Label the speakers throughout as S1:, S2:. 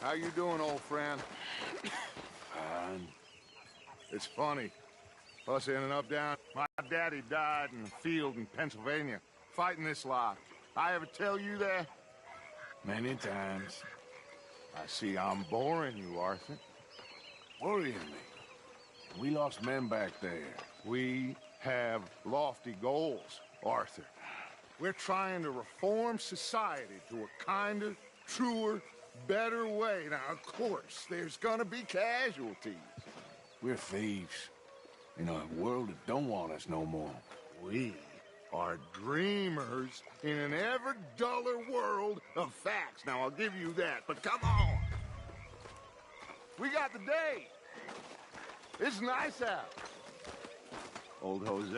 S1: How you doing, old friend?
S2: Fine.
S1: It's funny. Us ending up down. My daddy died in the field in Pennsylvania, fighting this lot. I ever tell you that?
S2: Many times.
S1: I see I'm boring you, Arthur.
S2: Worrying me. We lost men back there.
S1: We have lofty goals, Arthur. We're trying to reform society to a kinder, truer, better way. Now, of course, there's gonna be casualties.
S2: We're thieves. In a world that don't want us no more.
S1: We are dreamers in an ever duller world of facts. Now, I'll give you that, but come on. We got the day. It's nice out. Old Jose.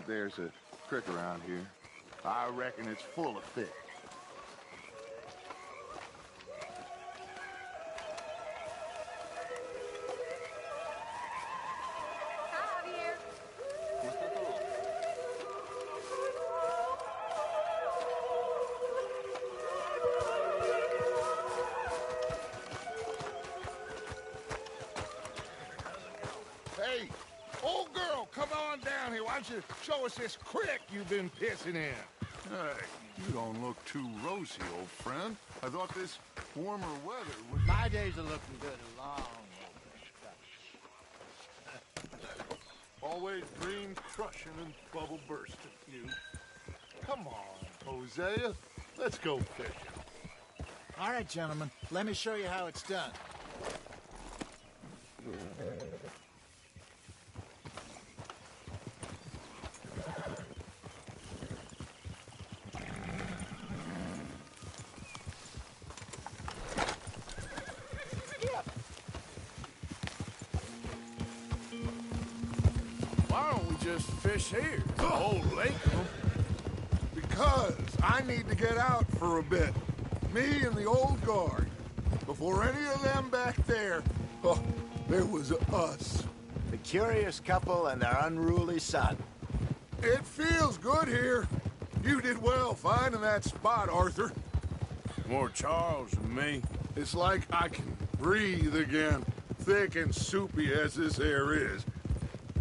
S1: There's a creek around here. I reckon it's full of fish. Hey, old girl, come on down here. Why don't you show us this creek you've been pissing in?
S3: Hey, you don't look too rosy, old friend. I thought this warmer weather would...
S4: My days are looking good along.
S3: Always dreamed crushing and bubble bursting, you. Come on, Hosea. Let's go fishing.
S4: All right, gentlemen. Let me show you how it's done.
S2: Why don't we just fish here? The whole lake of them.
S1: Because I need to get out for a bit. Me and the old guard. Before any of them back there, oh, there was us.
S4: The curious couple and their unruly son.
S1: It feels good here. You did well finding that spot, Arthur.
S2: More Charles than me.
S1: It's like I can breathe again, thick and soupy as this air is.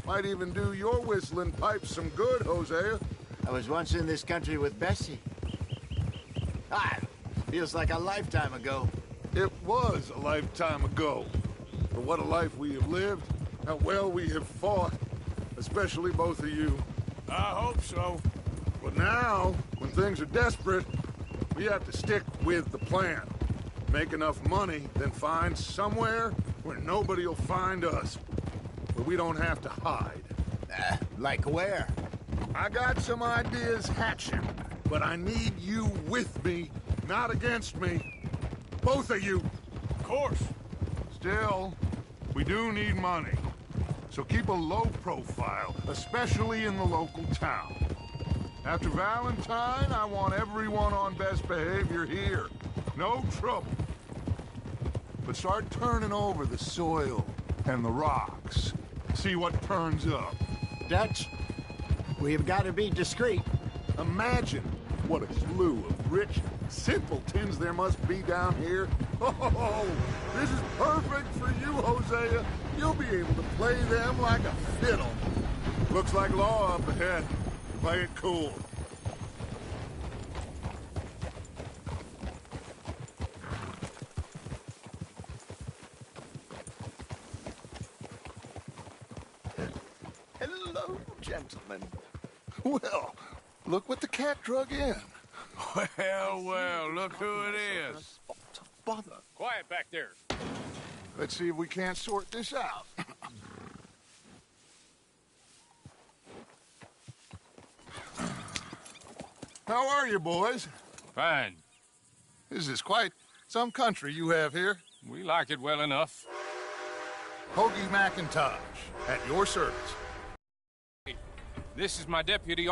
S1: Might even do your whistling pipes some good, Hosea.
S4: I was once in this country with Bessie. Feels like a lifetime ago.
S1: It was a lifetime ago. But what a life we have lived, how well we have fought, especially both of you.
S2: I hope so.
S1: But now, when things are desperate, we have to stick with the plan. Make enough money, then find somewhere where nobody will find us. Where we don't have to hide.
S4: Like where?
S1: I got some ideas hatching, but I need you with me, not against me. Both of you.
S2: Of course.
S1: Still, we do need money. So keep a low profile, especially in the local town. After Valentine, I want everyone on best behavior here. No trouble. But start turning over the soil and the rocks. See what turns up.
S4: Dutch, we've got to be discreet.
S1: Imagine what a slew of rich simpletons there must be down here. Oh, this is perfect for you, Hosea. You'll be able to play them like a fiddle. Looks like law up ahead. Play it cool.
S3: gentlemen.
S1: Well, look what the cat drug in.
S2: Well, look who it is.
S3: Bother.
S5: Quiet back there.
S1: Let's see if we can't sort this out. How are you, boys?
S5: Fine.
S1: This is quite some country you have here.
S5: We like it well enough.
S1: Hoagie McIntosh, at your service.
S5: This is my deputy.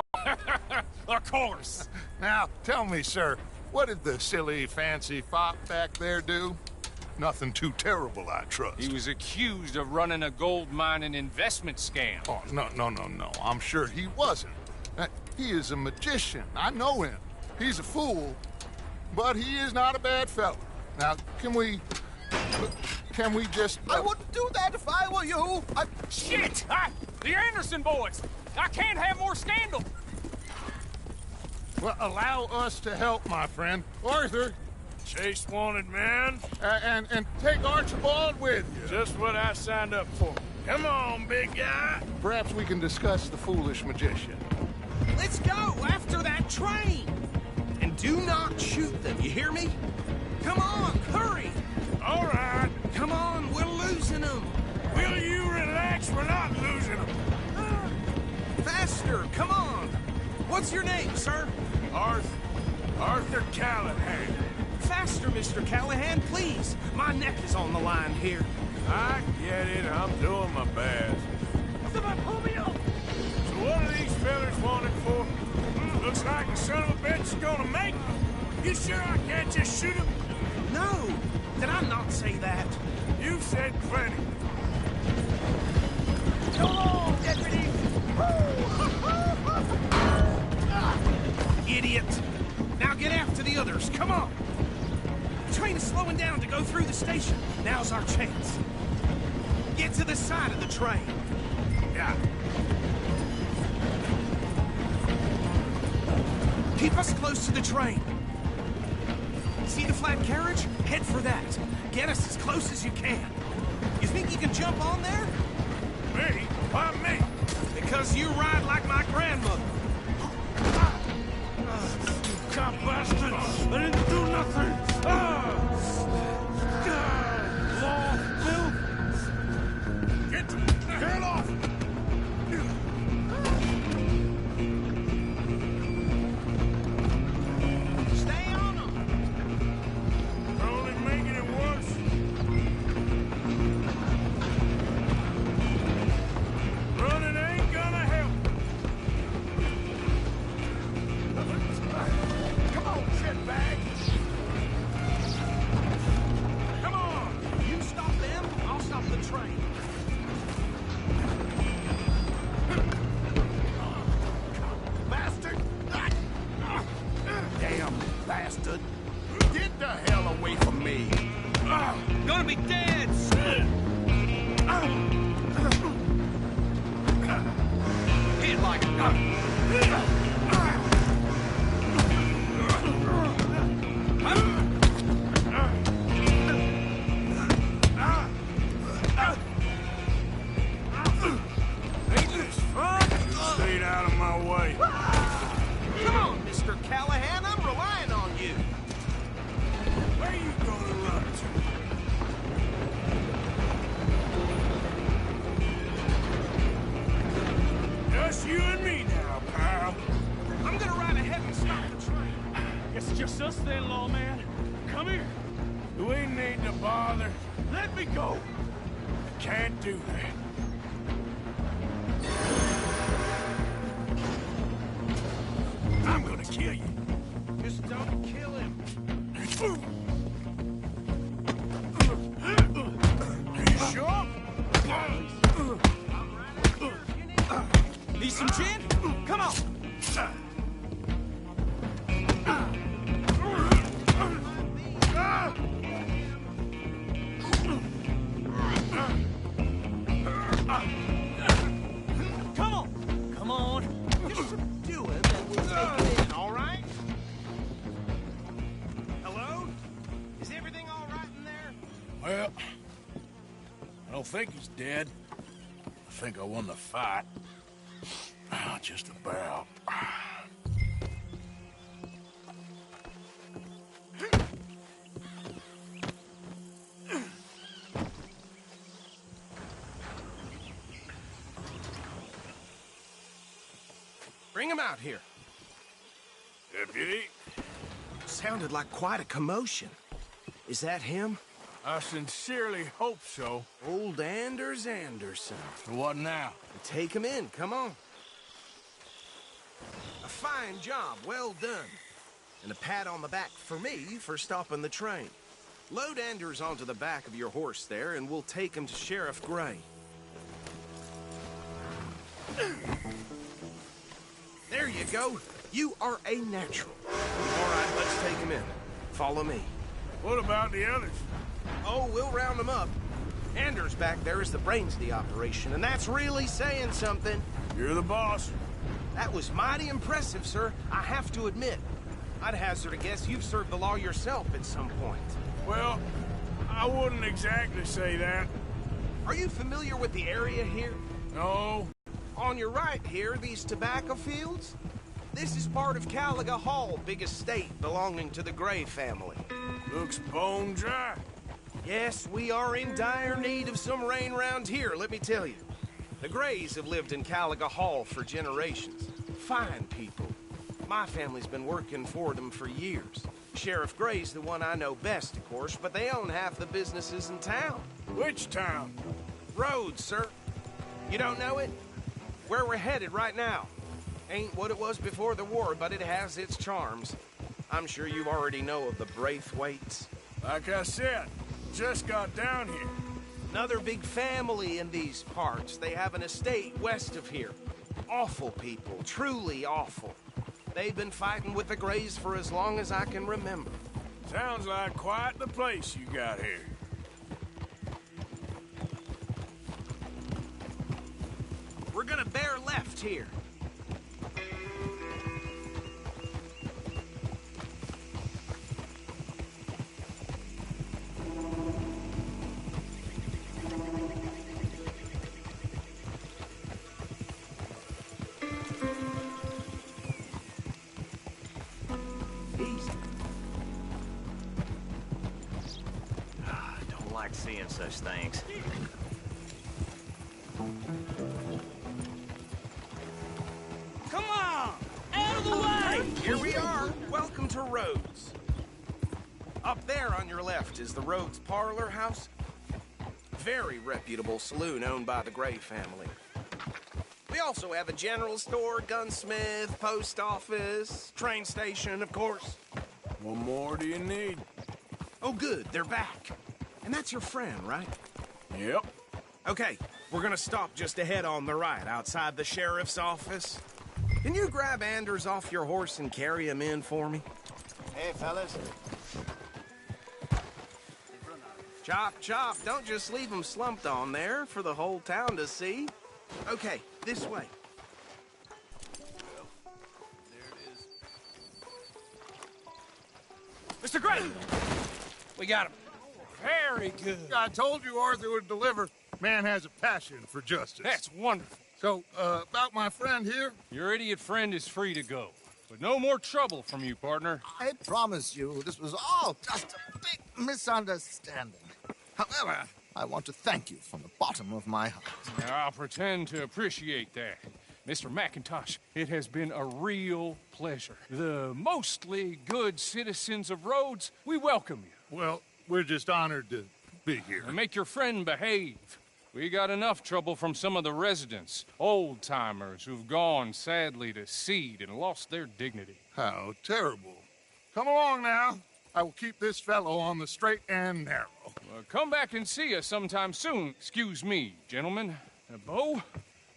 S5: Of course.
S1: Now, tell me, sir, what did the silly, fancy fop back there do? Nothing too terrible, I trust.
S5: He was accused of running a gold mining investment scam.
S1: Oh, no. I'm sure he wasn't. He is a magician. I know him. He's a fool, but he is not a bad fellow. Now, can we just...
S3: I wouldn't do that if I were you.
S5: Shit! The Anderson boys! I can't have more scandal!
S1: Well, allow us to help, my friend. Arthur,
S2: Chase wanted man.
S1: and take Archibald with you.
S2: Just what I signed up for. Come on, big guy.
S1: Perhaps we can discuss the foolish magician.
S6: Let's go after that train! And do not shoot them, you hear me? Come on, hurry!
S2: All right.
S6: Come on, we're losing them!
S2: Will you relax? We're not losing them.
S6: Faster, come on! What's your name, sir?
S2: Arthur Callahan.
S6: Faster, Mr. Callahan, please! My neck is on the line here.
S2: I get it. I'm doing my best. So what are these fellas wanted for? Looks like the son of a bitch is gonna make them. You sure I can't just shoot him?
S6: No! Did I not say that?
S2: You said plenty.
S6: Go on, deputy! Idiot! Now get after the others, come on! The train is slowing down to go through the station. Now's our chance. Get to the side of the train.
S2: Yeah.
S6: Keep us close to the train. See the flat carriage? Head for that. Get us as close as you can. You think you can jump on there?
S2: Me? Why me?
S6: Because you ride like my grandmother.
S2: You cop bastard! I didn't do nothing! Law, Bill! Get off!
S6: Stay on them.
S2: You're only making it worse. Running ain't gonna help.
S3: Come on, shitbag.
S6: Come on. You stop them, I'll stop the train.
S3: Bastard! Damn bastard! Get the hell away from me!
S6: Gonna be dead soon. Hit like
S2: Stayed out of my way.
S6: Come on, Mr. Callahan, I'm relying on you.
S2: Where you gonna run to? Just you and me now, pal.
S6: I'm gonna ride ahead and stop the train.
S5: It's just us then, lawman. Come here.
S2: We need to bother.
S5: Let me go.
S2: Can't do that. I'm gonna kill you.
S6: Just don't kill him.
S2: You sure?
S6: Need some gin? Come on. Come on. Just subdue him and we'll take him in, all right? Hello? Is everything all right in there?
S2: Well, I don't think he's dead. I think I won the fight.
S3: just about.
S6: Bring him out here.
S2: Deputy,
S6: Sounded like quite a commotion. Is that him?
S2: I sincerely hope so.
S6: Old Anders Anderson.
S2: What now?
S6: Take him in, come on. A fine job, well done. And a pat on the back for me for stopping the train. Load Anders onto the back of your horse there, and we'll take him to Sheriff Gray. There you go. You are a natural. All right, let's take him in. Follow me.
S2: What about the others?
S6: Oh, we'll round them up. Anders back there is the brains of the operation, and that's really saying something.
S2: You're the boss.
S6: That was mighty impressive, sir. I have to admit. I'd hazard a guess you've served the law yourself at some point.
S2: Well, I wouldn't exactly say that.
S6: Are you familiar with the area here?
S2: No.
S6: On your right here, these tobacco fields? This is part of Caliga Hall, big estate belonging to the Gray family.
S2: Looks bone dry.
S6: Yes, we are in dire need of some rain round here, let me tell you. The Grays have lived in Caliga Hall for generations. Fine people. My family's been working for them for years. Sheriff Gray's the one I know best, of course, but they own half the businesses in town.
S2: Which town?
S6: Rhodes, sir. You don't know it? Where we're headed right now. Ain't what it was before the war, but it has its charms. I'm sure you already know of the Braithwaites.
S2: Like I said, just got down here.
S6: Another big family in these parts. They have an estate west of here. Awful people, truly awful. They've been fighting with the Grays for as long as I can remember.
S2: Sounds like quite the place you got here.
S6: We're gonna bear left here.
S7: Seeing such things.
S6: Come on! Out of the way! Here we are. Welcome to Rhodes. Up there on your left is the Rhodes Parlor House. Very reputable saloon owned by the Gray family. We also have a general store, gunsmith, post office, train station, of course.
S2: What more do you need?
S6: Oh, good. They're back. And that's your friend, right?
S2: Yep.
S6: Okay, we're gonna stop just ahead on the right, outside the sheriff's office. Can you grab Anders off your horse and carry him in for me?
S4: Hey, fellas.
S6: Chop, chop, don't just leave him slumped on there for the whole town to see. Okay, this way.
S5: Mr. Gray! We got him. Very good.
S1: I told you Arthur would deliver. Man has a passion for justice.
S5: That's wonderful.
S1: So, about my friend here?
S5: Your idiot friend is free to go. But no more trouble from you, partner.
S4: I promise you, this was all just a big misunderstanding. However, I want to thank you from the bottom of my heart.
S5: I'll pretend to appreciate that. Mr. McIntosh, it has been a real pleasure. The mostly good citizens of Rhodes, we welcome you.
S1: Well, we're just honored to be here.
S5: And make your friend behave. We got enough trouble from some of the residents, old-timers who've gone, sadly, to seed and lost their dignity.
S1: How terrible. Come along now. I will keep this fellow on the straight and narrow.
S5: Come back and see us sometime soon. Excuse me, gentlemen. Bo,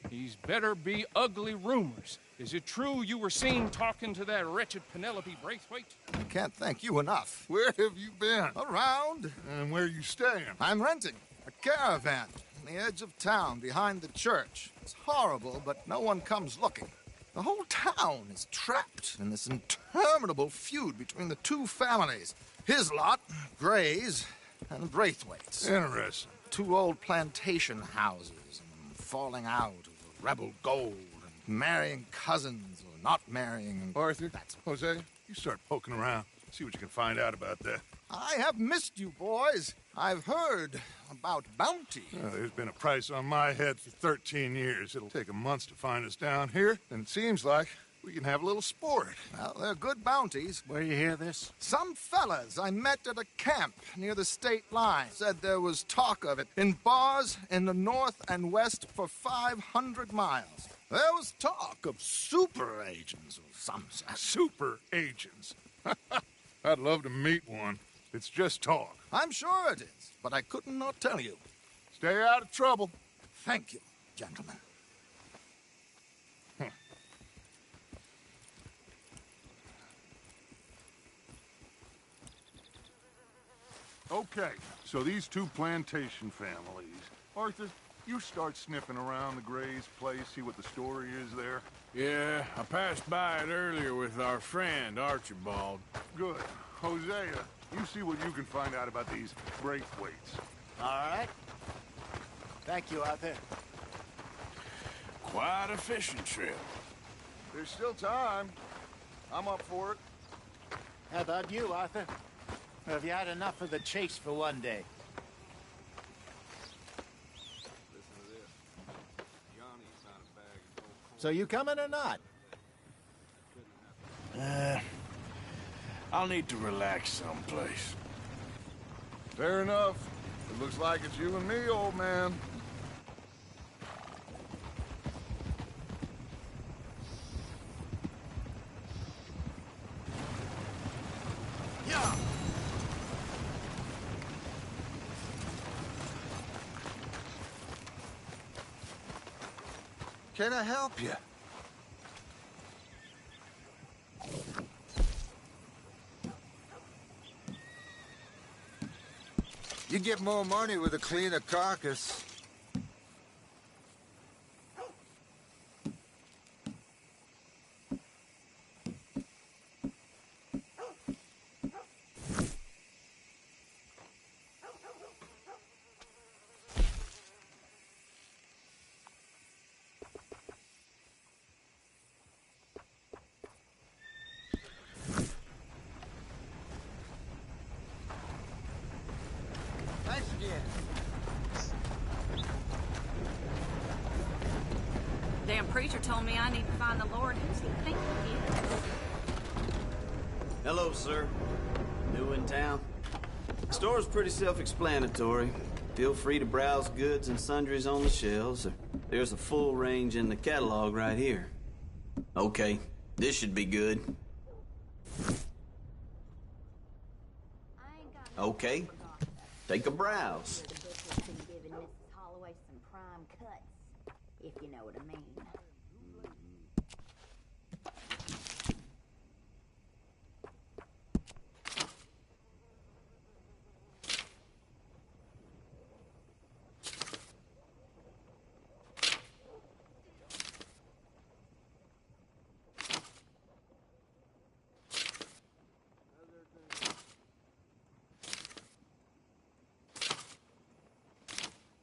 S5: these better be ugly rumors. Is it true you were seen talking to that wretched Penelope Braithwaite?
S4: I can't thank you enough.
S1: Where have you been?
S4: Around.
S1: And where you staying?
S4: I'm renting a caravan on the edge of town behind the church. It's horrible, but no one comes looking. The whole town is trapped in this interminable feud between the two families. His lot, Gray's, and Braithwaite's.
S1: Interesting.
S4: Two old plantation houses falling out of the rebel gold and marrying cousins or not marrying.
S1: Arthur, Jose, you start poking around. See what you can find out about that.
S4: I have missed you, boys. I've heard about bounty.
S1: There's been a price on my head for 13 years. It'll take 'em months to find us down here, and it seems like we can have a little sport.
S4: Well, they're good bounties.
S3: Where you hear this?
S4: Some fellas I met at a camp near the state line said there was talk of it in bars in the north and west for 500 miles. There was talk of super agents or some such.
S1: Super agents. I'd love to meet one. It's just talk.
S4: I'm sure it is, but I couldn't not tell you.
S1: Stay out of trouble.
S4: Thank you, gentlemen.
S1: Okay, so these two plantation families. Arthur, you start sniffing around the Gray's place, see what the story is there.
S2: Yeah, I passed by it earlier with our friend, Archibald.
S1: Good. Hosea, you see what you can find out about these Braithwaites.
S7: All right. Thank you, Arthur.
S2: Quite a fishing trip.
S1: There's still time. I'm up for it.
S7: How about you, Arthur? Or have you had enough of the chase for one day? So you coming or not?
S2: I'll need to relax someplace.
S1: Fair enough. It looks like it's you and me, old man.
S7: Yeah.
S3: Can I help you? You get more money with a cleaner carcass. Thanks again.
S8: Damn preacher told me I need to find the Lord. Who's he think he is?
S9: Hello, sir. New in town? Store's pretty self-explanatory. Feel free to browse goods and sundries on the shelves. There's a full range in the catalog right here. Okay, this should be good. Okay, take a browse.
S8: Giving Mrs. Holloway some prime cuts, if you know what I mean.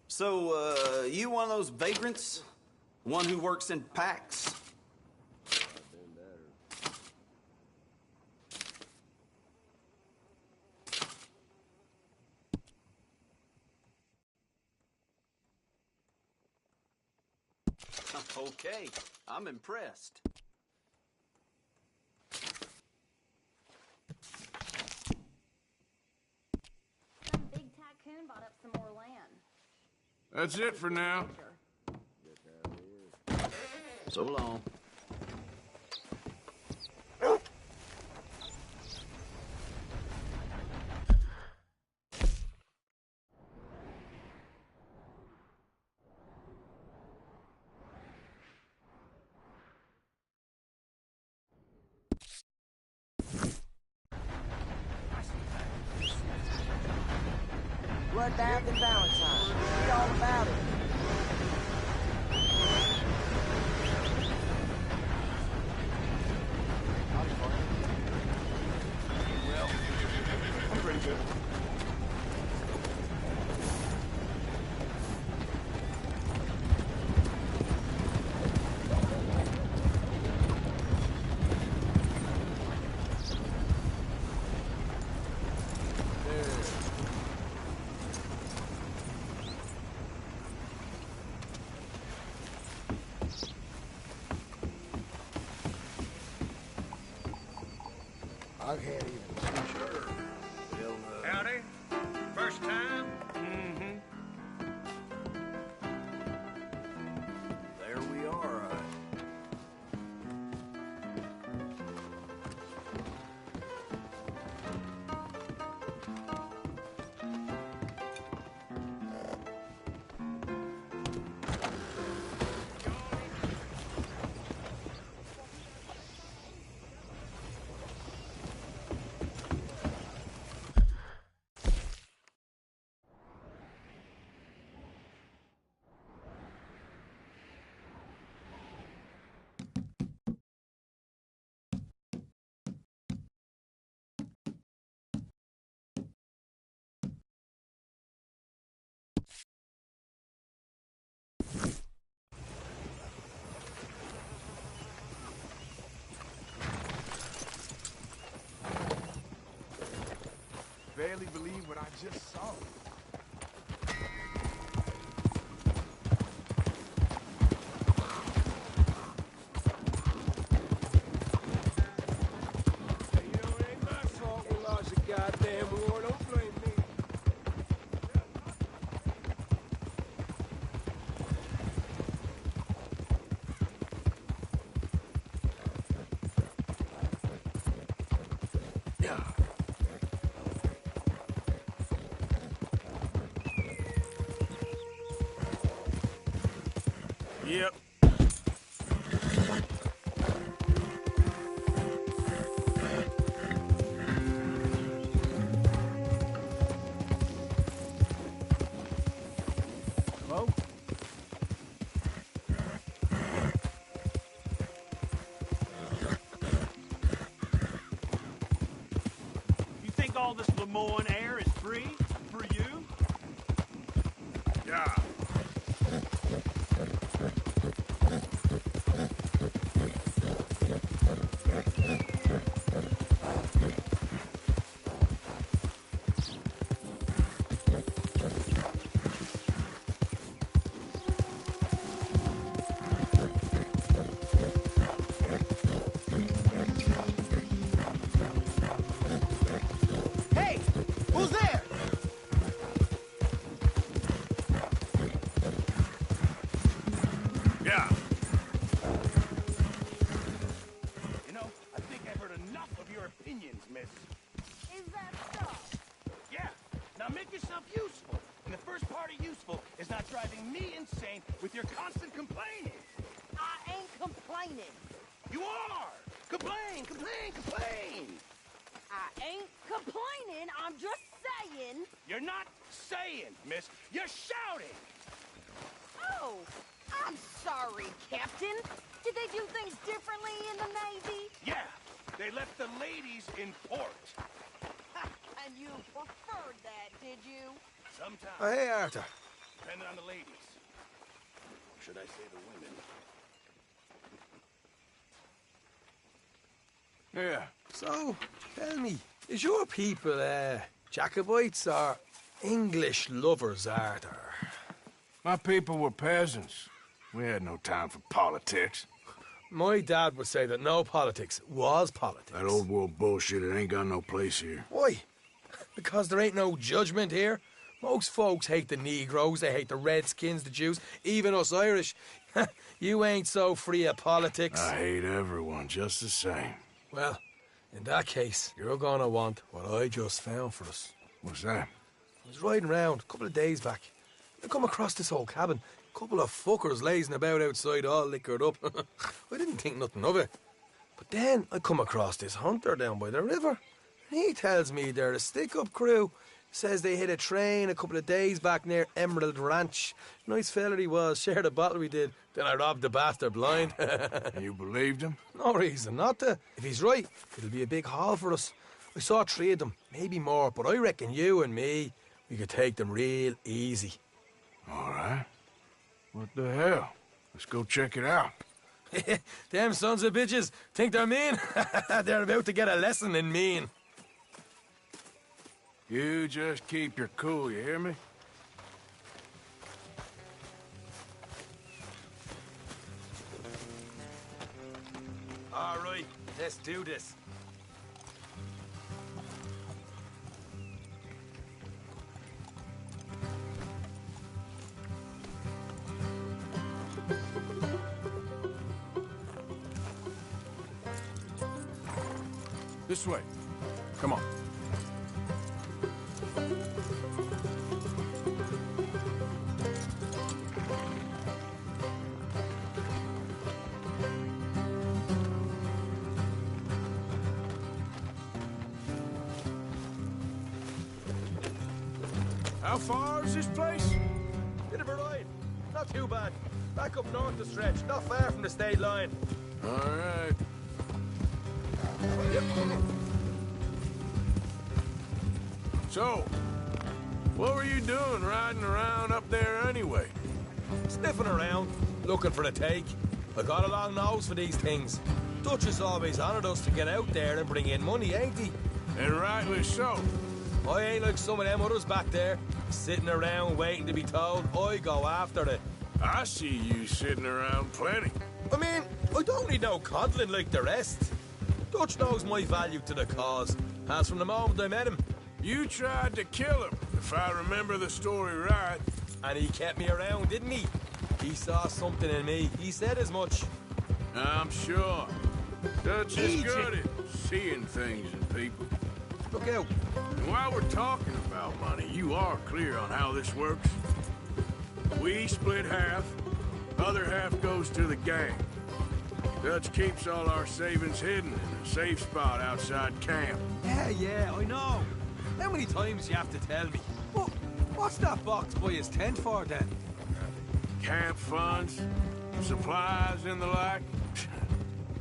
S9: So, you one of those vagrants? One who works in packs? Okay, I'm impressed.
S8: Some big tycoon bought up some more land.
S2: That's it for now.
S9: So long.
S10: Bloodbath and Valentine. Read all about it.
S2: Well, I'm pretty good.
S11: I can't even see sure. Well,
S2: Howdy. First time?
S5: Mm-hmm.
S11: there we are.
S2: Barely believe what I just saw. Hey, you know, it ain't my fault we lost the goddamn war. Don't blame me. Yep. Hello?
S12: You think all this Lemoyne air is free for you?
S2: Yeah.
S12: Hey! Who's there?
S2: Yeah.
S12: You know, I think I've heard enough of your opinions, miss.
S8: Is that so?
S12: Yeah. Now make yourself useful. And the first part of useful is not driving me insane with your constant complaining.
S8: I ain't complaining.
S12: You are! Complain, complain, complain!
S8: I ain't complaining. I'm just saying.
S12: You're not saying, miss. You're shouting!
S8: Oh, I'm sorry, Captain. Did they do things differently in the Navy?
S12: Yeah, they left the ladies in port.
S8: And you preferred that, did you?
S12: Sometimes.
S11: Oh, hey, Arthur.
S12: Depending on the ladies. Or should I say the women?
S2: Yeah.
S11: So, tell me, is your people, Jacobites or English lovers, Arthur?
S2: My people were peasants. We had no time for politics.
S11: My dad would say that no politics was politics.
S2: That old world bullshit, it ain't got no place here.
S11: Why? Because there ain't no judgment here. Most folks hate the Negroes, they hate the Redskins, the Jews, even us Irish. You ain't so free of politics.
S2: I hate everyone just the same.
S11: Well, in that case, you're gonna want what I just found for us.
S2: What's that?
S11: I was riding around a couple of days back. I come across this old cabin. A couple of fuckers lazing about outside all liquored up. I didn't think nothing of it. But then I come across this hunter down by the river. He tells me they're a stick-up crew. Says they hit a train a couple of days back near Emerald Ranch. Nice fella he was, shared a bottle we did. Then I robbed the bastard blind.
S2: You believed him?
S11: No reason not to. If he's right, it'll be a big haul for us. I saw 3 of them, maybe more, but I reckon you and me, we could take them real easy.
S2: All right. What the hell? Let's go check it out.
S11: Them sons of bitches think they're mean. They're about to get a lesson in mean.
S2: You just keep your cool, you hear me?
S11: All right, let's do this.
S2: This way. Come on. How far is this place?
S11: Bit of a ride. Not too bad. Back up north the stretch, not far from the state line.
S2: All right.
S11: Yep.
S2: So, what were you doing riding around up there anyway?
S11: Sniffing around, looking for a take. I got a long nose for these things. Dutch has always honoured us to get out there and bring in money, ain't he?
S2: And rightly so.
S11: I ain't like some of them others back there, sitting around waiting to be told. I go after it.
S2: I see you sitting around plenty.
S11: I mean, I don't need no coddling like the rest. Dutch knows my value to the cause, as from the moment I met him.
S2: You tried to kill him, if I remember the story right.
S11: And he kept me around, didn't he? He saw something in me. He said as much.
S2: I'm sure. Dutch is good at seeing things in people.
S11: Look out.
S2: And while we're talking about money, you are clear on how this works? We split half, other half goes to the gang. Dutch keeps all our savings hidden in a safe spot outside camp.
S11: Yeah, I know. How many times you have to tell me? What's that box by his tent for, then?
S2: Camp funds, supplies, and the like.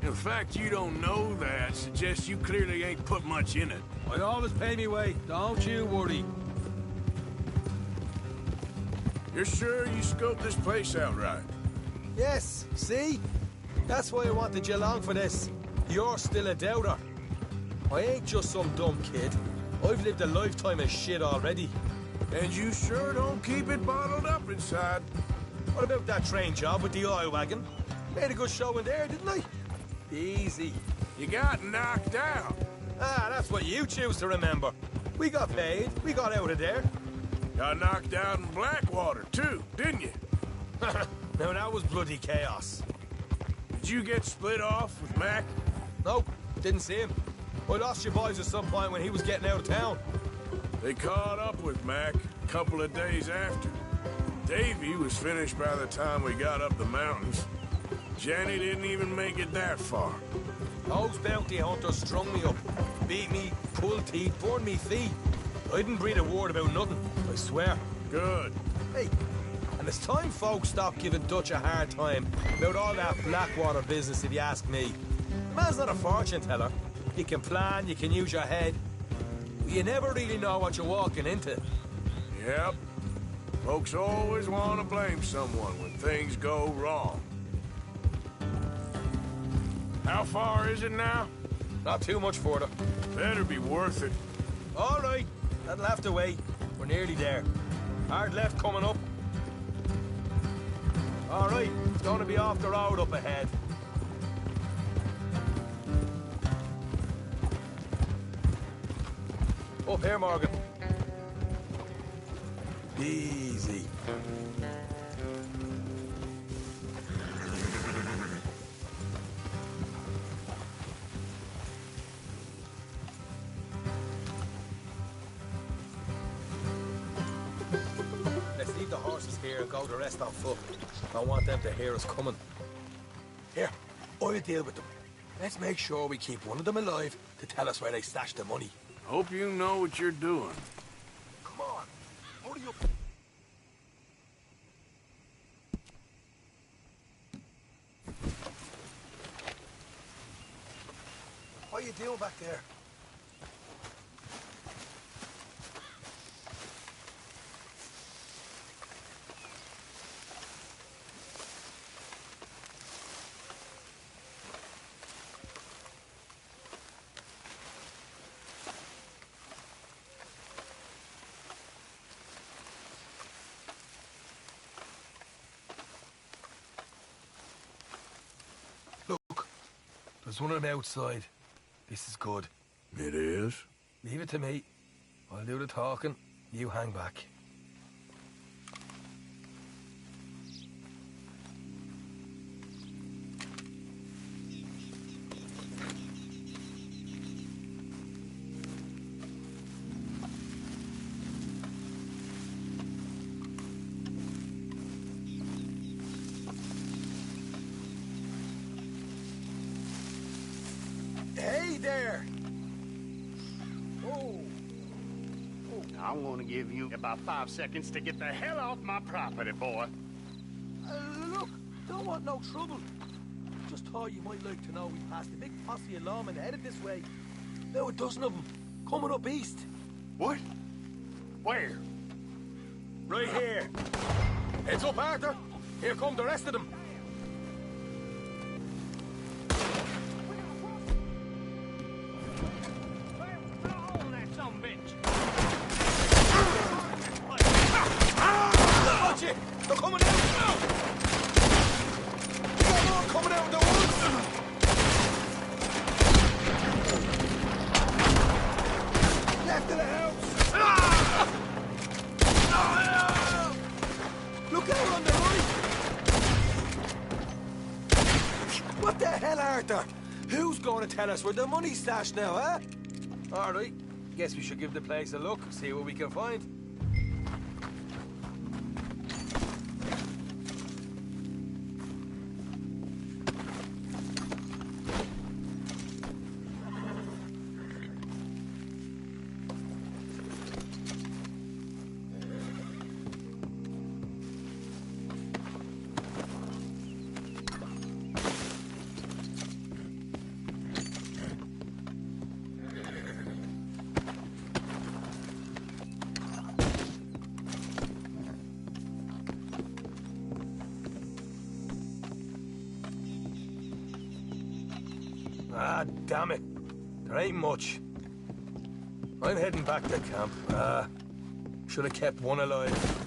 S2: The fact you don't know that suggests you clearly ain't put much in it.
S11: I always pay me way, don't you worry.
S2: You're sure you scoped this place out right?
S11: Yes, see? That's why I wanted you along for this. You're still a doubter. I ain't just some dumb kid. I've lived a lifetime of shit already.
S2: And you sure don't keep it bottled up inside.
S11: What about that train job with the oil wagon? Made a good show in there, didn't I? Easy.
S2: You got knocked out.
S11: Ah, that's what you choose to remember. We got paid. We got out of there.
S2: Got knocked out in Blackwater, too, didn't you?
S11: Now, that was bloody chaos.
S2: Did you get split off with Mac?
S11: Nope, didn't see him. I lost your boys at some point when he was getting out of town.
S2: They caught up with Mac a couple of days after. Davy was finished by the time we got up the mountains. Jenny didn't even make it that far.
S11: Those bounty hunters strung me up, beat me, pulled teeth, burned me feet. I didn't breathe a word about nothing, I swear.
S2: Good.
S11: Hey, and it's time folks stop giving Dutch a hard time about all that Blackwater business, if you ask me. The man's not a fortune teller. You can plan, you can use your head. But you never really know what you're walking into.
S2: Yep. Folks always want to blame someone when things go wrong. How far is it now?
S11: Not too much further.
S2: Better be worth it.
S11: All right, that'll have to wait. We're nearly there. Hard left coming up. All right, it's going to be off the road up ahead. Up here, Morgan. Easy. Let's leave the horses here and go the rest on foot. I want them to hear us coming. Here, I'll deal with them. Let's make sure we keep one of them alive to tell us where they stashed the money.
S2: Hope you know what you're doing.
S11: Come on, hurry up. What are you doing back there? Look, there's one of them outside. This is good.
S2: It is?
S11: Leave it to me. I'll do the talking. You hang back. there!
S12: Oh. I'm gonna give you about 5 seconds to get the hell off my property, boy.
S11: Look, don't want no trouble. Just thought you might like to know we passed a big posse of lawmen headed this way. About a dozen of them, coming up east.
S12: What? Where?
S11: Right here. Heads up, Arthur. Here come the rest of them. Watch it! They're coming out! Got more coming out of the woods! Left of the house! Look out on the right! What the hell, Arthur? Who's going to tell us where the money's stashed now, huh? All right. Guess we should give the place a look, see what we can find. Ah, damn it. There ain't much. I'm heading back to camp. Should have kept one alive.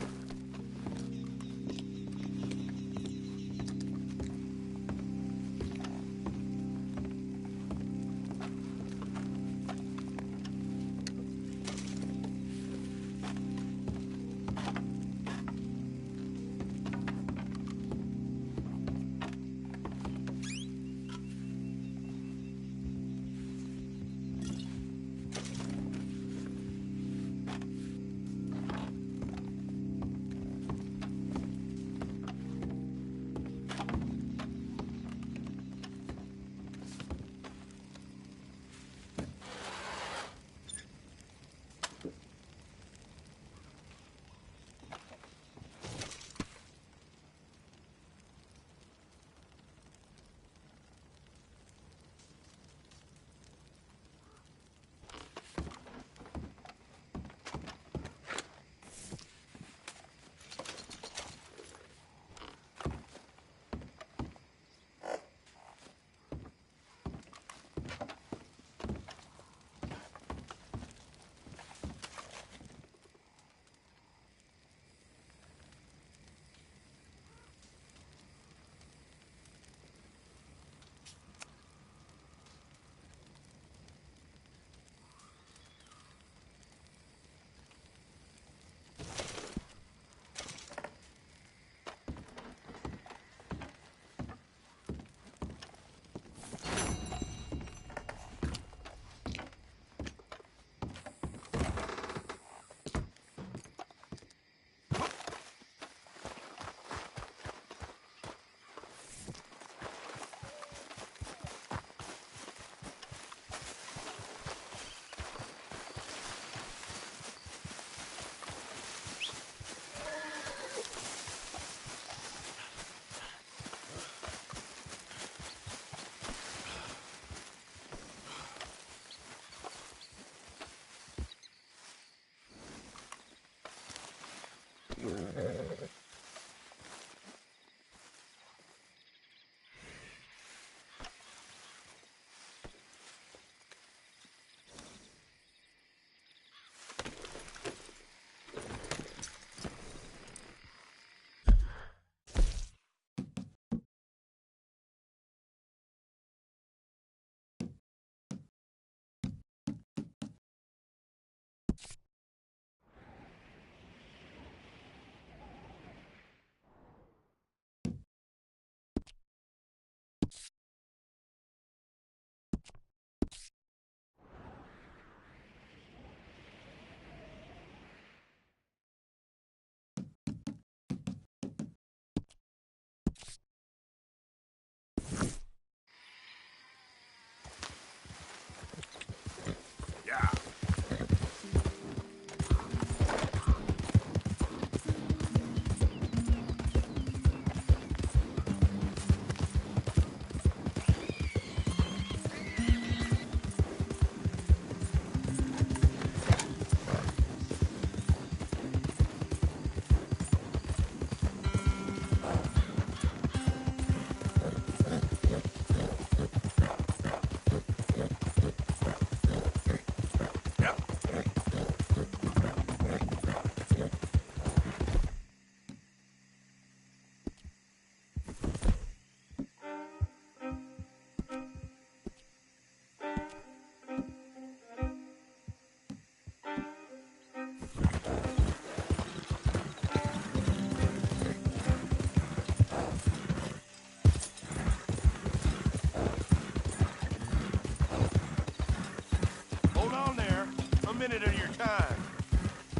S12: minute of your time.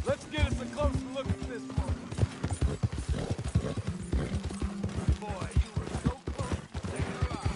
S13: Let's get us a closer look at this one. Boy, you were so close to taking her out.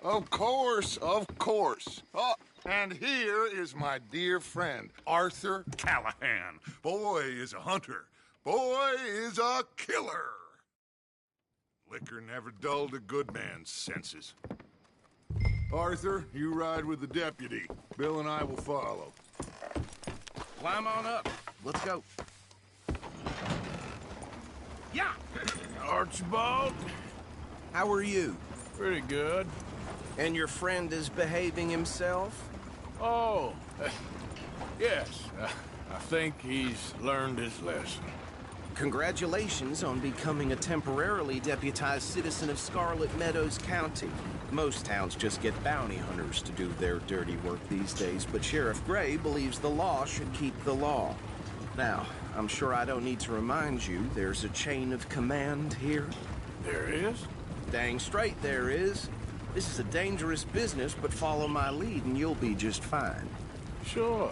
S1: Of course, of course. Oh, and here is my dear friend, Arthur Callahan. Boy is a hunter. Boy is a killer. Liquor never dulled a good man's senses. Arthur, you ride with the deputy. Bill and I will follow.
S6: Climb on up. Let's go.
S12: Yeah! Archibald,
S6: How are you?
S12: pretty good.
S6: And your friend is behaving himself?
S12: Oh, yes. I think he's learned his lesson.
S6: Congratulations on becoming a temporarily deputized citizen of Scarlet Meadows County. Most towns just get bounty hunters to do their dirty work these days, but Sheriff Gray believes the law should keep the law. Now, I'm sure I don't need to remind you there's a chain of command here.
S12: There is?
S6: Dang straight there is. This is a dangerous business, but follow my lead and you'll be just fine.
S12: Sure.